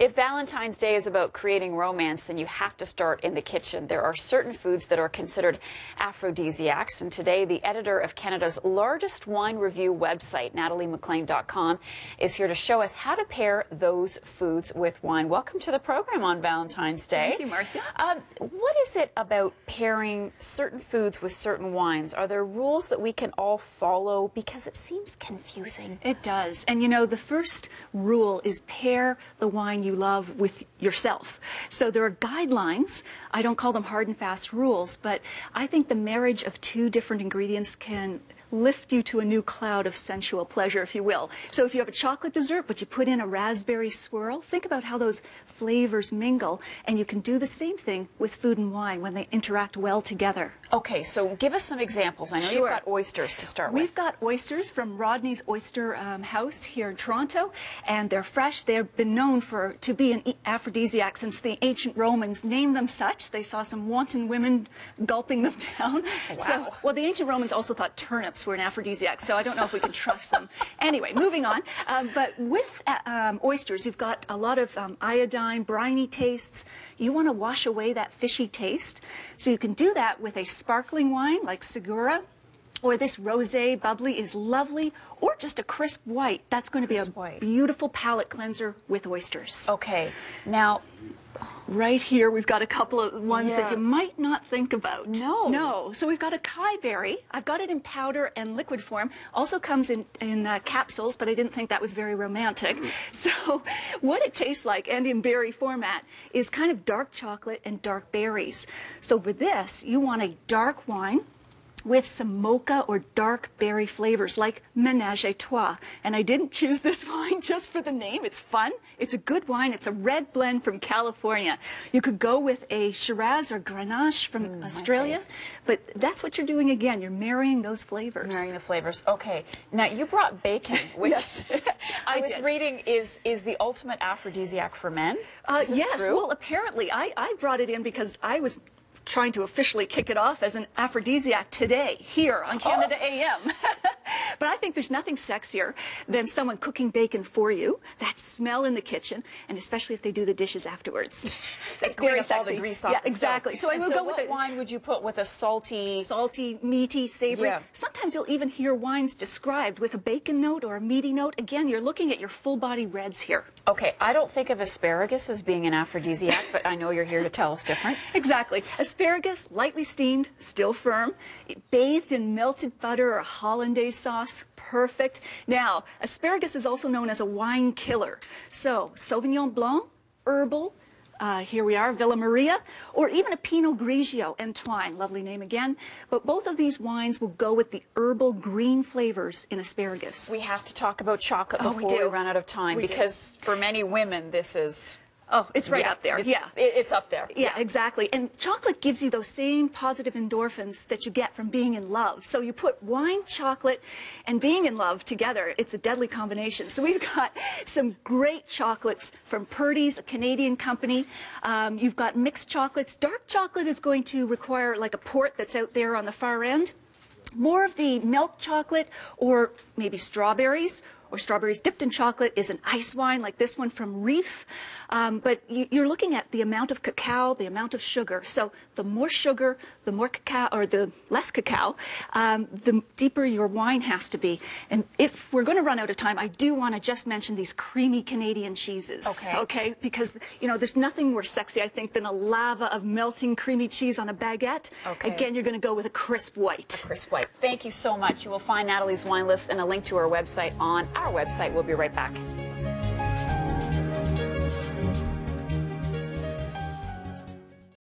If Valentine's Day is about creating romance, then you have to start in the kitchen. There are certain foods that are considered aphrodisiacs, and today the editor of Canada's largest wine review website, NatalieMaclean.com, is here to show us how to pair those foods with wine. Welcome to the program on Valentine's Day. Thank you, Marcia. What is it about pairing certain foods with certain wines? Are there rules that we can all follow? Because it seems confusing. It does. And you know, the first rule is pair the wine you love with yourself. So there are guidelines. I don't call them hard and fast rules, but I think the marriage of two different ingredients can lift you to a new cloud of sensual pleasure, if you will. So if you have a chocolate dessert, but you put in a raspberry swirl, think about how those flavors mingle, and you can do the same thing with food and wine when they interact well together. Okay, so give us some examples. I know Sure. you've got oysters to start with. We've got oysters from Rodney's Oyster House here in Toronto, and they're fresh. They've been known to be an aphrodisiac since the ancient Romans named them such. They saw some wanton women gulping them down. Wow. So, well, the ancient Romans also thought turnips were an aphrodisiac, so I don't know if we can trust them. Anyway, moving on. But with oysters, you've got a lot of iodine, briny tastes. You want to wash away that fishy taste, so you can do that with a sparkling wine like Segura, or this rosé bubbly is lovely, or just a crisp white. That's going to be a beautiful palate cleanser with oysters. Okay, now right here we've got a couple of ones that you might not think about. No. So we've got a Kai berry. I've got it in powder and liquid form. Also comes in capsules, but I didn't think that was very romantic. So what it tastes like, and in berry format, is kind of dark chocolate and dark berries. So for this, you want a dark wine with some mocha or dark berry flavors like Ménage à Trois. And I didn't choose this wine just for the name. It's fun. It's a good wine. It's a red blend from California. You could go with a Shiraz or Grenache from Australia, but that's what you're doing again. You're marrying those flavors. Marrying the flavors. Okay. Now, you brought bacon, which yes, I was reading is the ultimate aphrodisiac for men. Is this yes, true? well, apparently I brought it in because I was trying to officially kick it off as an aphrodisiac today, here on Canada AM. But I think there's nothing sexier than someone cooking bacon for you, that smell in the kitchen, and especially if they do the dishes afterwards. It's very sexy. All the grease off. Yeah, exactly. So I will go with what wine would you put with a salty, meaty, savory? Yeah. Sometimes you'll even hear wines described with a bacon note or a meaty note. Again, you're looking at your full body reds here. Okay, I don't think of asparagus as being an aphrodisiac, but I know you're here to tell us different. Exactly. Asparagus, lightly steamed, still firm, bathed in melted butter or hollandaise sauce, perfect. Now, asparagus is also known as a wine killer. So, Sauvignon Blanc, herbal, here we are, Villa Maria, or even a Pinot Grigio, Entwine, lovely name again. But both of these wines will go with the herbal green flavors in asparagus. We have to talk about chocolate before we run out of time, because for many women this is... Oh, it's right up there. It's up there. Yeah, exactly. And chocolate gives you those same positive endorphins that you get from being in love. So you put wine, chocolate, and being in love together. It's a deadly combination. So we've got some great chocolates from Purdy's, a Canadian company. You've got mixed chocolates. Dark chocolate is going to require like a port that's out there on the far end. More of the milk chocolate, or maybe strawberries, or strawberries dipped in chocolate, is an ice wine like this one from Reef. But you're looking at the amount of cacao, the amount of sugar. So the more sugar, the more cacao, or the less cacao, the deeper your wine has to be. And if we're going to run out of time, I do want to just mention these creamy Canadian cheeses. Okay? Because, you know, there's nothing more sexy, I think, than a lava of melting creamy cheese on a baguette. Again, you're going to go with a crisp white. A crisp white. Thank you so much. You will find Natalie's wine list and a link to her website on our website. We'll be right back.